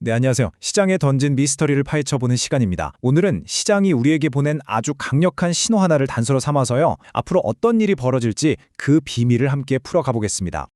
네, 안녕하세요. 시장에 던진 미스터리를 파헤쳐보는 시간입니다. 오늘은 시장이 우리에게 보낸 아주 강력한 신호 하나를 단서로 삼아서요. 앞으로 어떤 일이 벌어질지 그 비밀을 함께 풀어가 보겠습니다.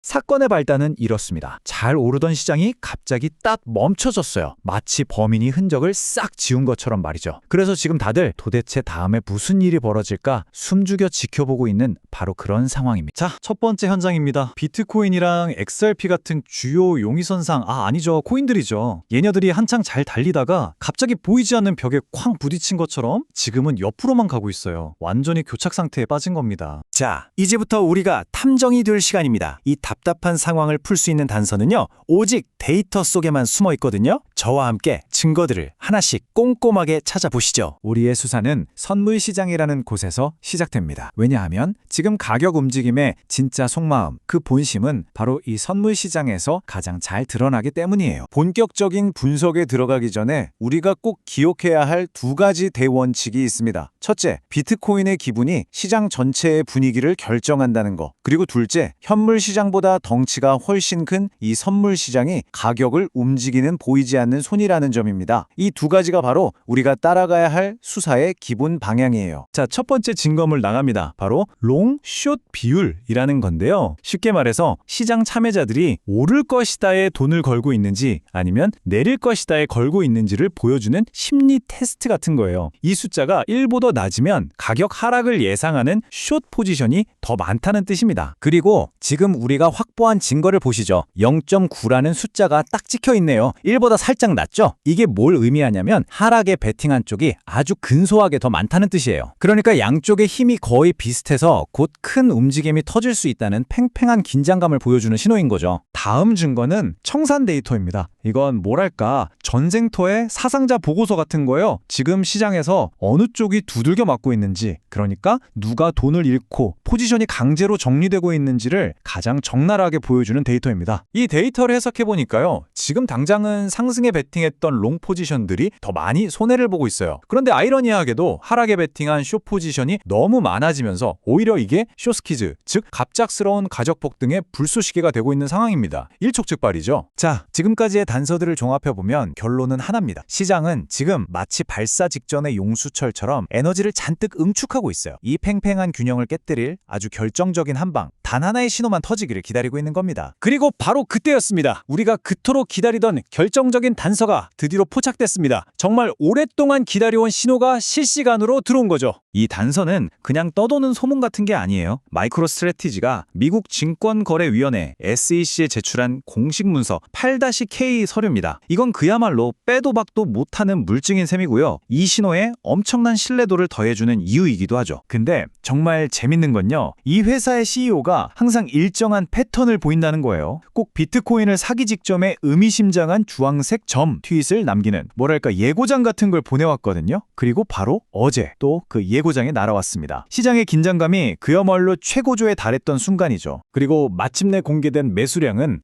사건의 발단은 이렇습니다. 잘 오르던 시장이 갑자기 딱 멈춰졌어요. 마치 범인이 흔적을 싹 지운 것처럼 말이죠. 그래서 지금 다들 도대체 다음에 무슨 일이 벌어질까 숨죽여 지켜보고 있는 바로 그런 상황입니다. 자, 첫 번째 현장입니다. 비트코인이랑 XRP 같은 주요 용의선상, 아니죠. 코인들이죠. 얘네들이 한창 잘 달리다가 갑자기 보이지 않는 벽에 쾅 부딪힌 것처럼 지금은 옆으로만 가고 있어요. 완전히 교착 상태에 빠진 겁니다. 자, 이제부터 우리가 탐정이 될 시간입니다. 이 답답한 상황을 풀 수 있는 단서는요, 오직 데이터 속에만 숨어 있거든요. 저와 함께 증거들을 하나씩 꼼꼼하게 찾아보시죠. 우리의 수사는 선물시장이라는 곳에서 시작됩니다. 왜냐하면 지금 가격 움직임의 진짜 속마음, 그 본심은 바로 이 선물시장에서 가장 잘 드러나기 때문이에요. 본격적인 분석에 들어가기 전에 우리가 꼭 기억해야 할 두 가지 대원칙이 있습니다. 첫째, 비트코인의 기분이 시장 전체의 분위기를 결정한다는 거. 그리고 둘째, 현물 시장보다 덩치가 훨씬 큰 이 선물 시장이 가격을 움직이는 보이지 않는 손이라는 점입니다. 이 두 가지가 바로 우리가 따라가야 할 수사의 기본 방향이에요. 자, 첫 번째 증거물 나갑니다. 바로 롱, 숏 비율이라는 건데요. 쉽게 말해서 시장 참여자들이 오를 것이다에 돈을 걸고 있는지 아니면 내릴 것이다에 걸고 있는지를 보여주는 심리 테스트 같은 거예요. 이 숫자가 1보다 낮으면 가격 하락을 예상하는 숏 포지션이 더 많다는 뜻입니다. 그리고 지금 우리가 확보한 증거를 보시죠. 0.9라는 숫자가 딱 찍혀 있네요. 1보다 살짝 낮죠? 이게 뭘 의미하냐면 하락에 베팅한 쪽이 아주 근소하게 더 많다는 뜻이에요. 그러니까 양쪽의 힘이 거의 비슷해서 곧 큰 움직임이 터질 수 있다는 팽팽한 긴장감을 보여주는 신호인 거죠. 다음 증거는 청산 데이터입니다. 이건 뭐랄까, 전쟁터의 사상자 보고서 같은 거예요. 지금 시장에서 어느 쪽이 두들겨 맞고 있는지, 그러니까 누가 돈을 잃고 포지션이 강제로 정리되고 있는지를 가장 적나라하게 보여주는 데이터입니다. 이 데이터를 해석해보니까요, 지금 당장은 상승에 베팅했던 롱 포지션들이 더 많이 손해를 보고 있어요. 그런데 아이러니하게도 하락에 베팅한 숏 포지션이 너무 많아지면서 오히려 이게 숏스키즈, 즉 갑작스러운 가격 폭등의 불쏘시개가 되고 있는 상황입니다. 일촉즉발이죠. 자, 지금까지의 단서들을 종합해보면 결론은 하나입니다. 시장은 지금 마치 발사 직전의 용수철처럼 에너지를 잔뜩 응축하고 있어요. 이 팽팽한 균형을 깨뜨릴 아주 결정적인 한방, 단 하나의 신호만 터지기를 기다리고 있는 겁니다. 그리고 바로 그때였습니다. 우리가 그토록 기다리던 결정적인 단서가 드디어 포착됐습니다. 정말 오랫동안 기다려온 신호가 실시간으로 들어온 거죠. 이 단서는 그냥 떠도는 소문 같은 게 아니에요. 마이크로 스트래티지가 미국 증권거래위원회 SEC에 제출한 공식 문서 8-K 서류입니다. 이건 그야말로 빼도 박도 못하는 물증인 셈이고요. 이 신호에 엄청난 신뢰도를 더해주는 이유이기도 하죠. 근데 정말 재밌는 건요, 이 회사의 CEO가 항상 일정한 패턴을 보인다는 거예요. 꼭 비트코인을 사기 직전에 의미심장한 주황색 점 트윗을 남기는, 뭐랄까, 예고장 같은 걸 보내왔거든요. 그리고 바로 어제 또 그 예고장이 날아왔습니다. 시장의 긴장감이 그야말로 최고조에 달했던 순간이죠. 그리고 마침내 공개된 매수량은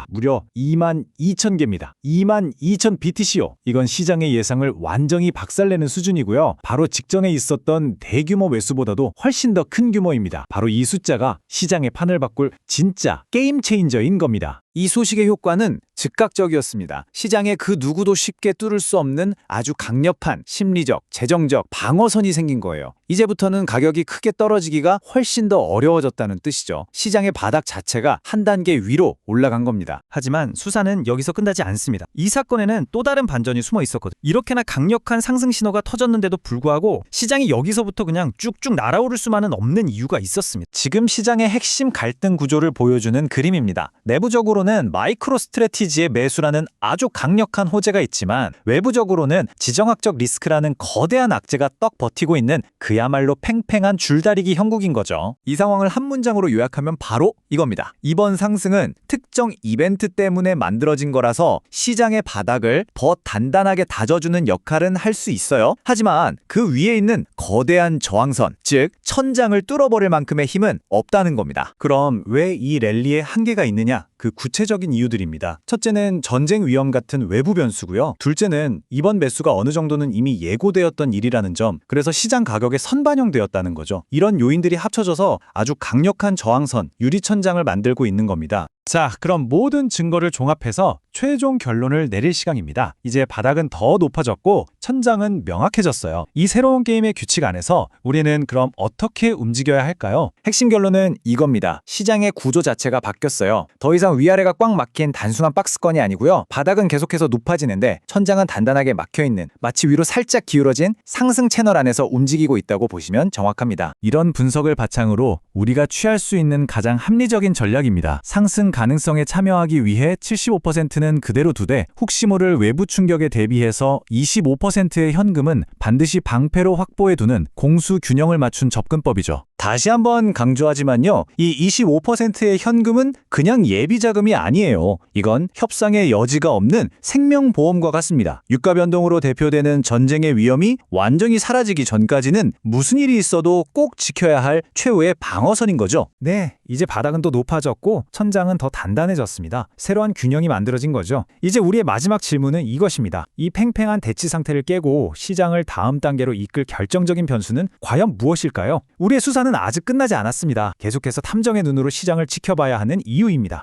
무려 22,000개입니다. 22,000 BTC요. 이건 시장의 예상을 완전히 박살내는 수준이고요. 바로 직전에 있었던 대규모 매수보다도 훨씬 더 큰 규모입니다. 바로 이 숫자가 시장의 판을 바꿀 진짜 게임 체인저인 겁니다. 이 소식의 효과는 즉각적이었습니다. 시장에 그 누구도 쉽게 뚫을 수 없는 아주 강력한 심리적, 재정적 방어선이 생긴 거예요. 이제부터는 가격이 크게 떨어지기가 훨씬 더 어려워졌다는 뜻이죠. 시장의 바닥 자체가 한 단계 위로 올라간 겁니다. 하지만 수사는 여기서 끝나지 않습니다. 이 사건에는 또 다른 반전이 숨어 있었거든요. 이렇게나 강력한 상승 신호가 터졌는데도 불구하고 시장이 여기서부터 그냥 쭉쭉 날아오를 수만은 없는 이유가 있었습니다. 지금 시장의 핵심 갈등 구조를 보여주는 그림입니다. 내부적으로는 마이크로 스트래티지의 매수라는 아주 강력한 호재가 있지만 외부적으로는 지정학적 리스크라는 거대한 악재가 떡 버티고 있는 그야말로 팽팽한 줄다리기 형국인 거죠. 이 상황을 한 문장으로 요약하면 바로 이겁니다. 이번 상승은 특정 특정 이벤트 때문에 만들어진 거라서 시장의 바닥을 더 단단하게 다져주는 역할은 할 수 있어요. 하지만 그 위에 있는 거대한 저항선, 즉 천장을 뚫어버릴 만큼의 힘은 없다는 겁니다. 그럼 왜 이 랠리에 한계가 있느냐? 그 구체적인 이유들입니다. 첫째는 전쟁 위험 같은 외부 변수고요. 둘째는 이번 매수가 어느 정도는 이미 예고되었던 일이라는 점, 그래서 시장 가격에 선반영되었다는 거죠. 이런 요인들이 합쳐져서 아주 강력한 저항선, 유리천장을 만들고 있는 겁니다. 자, 그럼 모든 증거를 종합해서 최종 결론을 내릴 시간입니다. 이제 바닥은 더 높아졌고 천장은 명확해졌어요. 이 새로운 게임의 규칙 안에서 우리는 그럼 어떻게 움직여야 할까요? 핵심 결론은 이겁니다. 시장의 구조 자체가 바뀌었어요. 더 이상 위아래가 꽉 막힌 단순한 박스권이 아니고요. 바닥은 계속해서 높아지는데 천장은 단단하게 막혀있는, 마치 위로 살짝 기울어진 상승 채널 안에서 움직이고 있다고 보시면 정확합니다. 이런 분석을 바탕으로 우리가 취할 수 있는 가장 합리적인 전략입니다. 상승 가능성에 참여하기 위해 75%는 그대로 두되 혹시 모를 외부 충격에 대비해서 25%의 현금은 반드시 방패로 확보해 두는 공수 균형을 맞춘 접근법이죠. 다시 한번 강조하지만요. 이 25%의 현금은 그냥 예비자금이 아니에요. 이건 협상의 여지가 없는 생명보험과 같습니다. 유가 변동으로 대표되는 전쟁의 위험이 완전히 사라지기 전까지는 무슨 일이 있어도 꼭 지켜야 할 최후의 방어선인 거죠. 네, 이제 바닥은 또 높아졌고 천장은 더 단단해졌습니다. 새로운 균형이 만들어진 거죠. 이제 우리의 마지막 질문은 이것입니다. 이 팽팽한 대치 상태를 깨고 시장을 다음 단계로 이끌 결정적인 변수는 과연 무엇일까요? 우리의 수사는 아직 끝나지 않았습니다. 계속해서 탐정의 눈으로 시장을 지켜봐야 하는 이유입니다.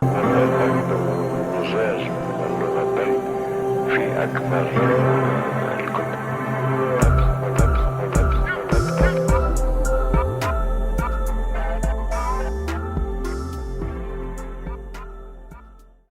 في أكمل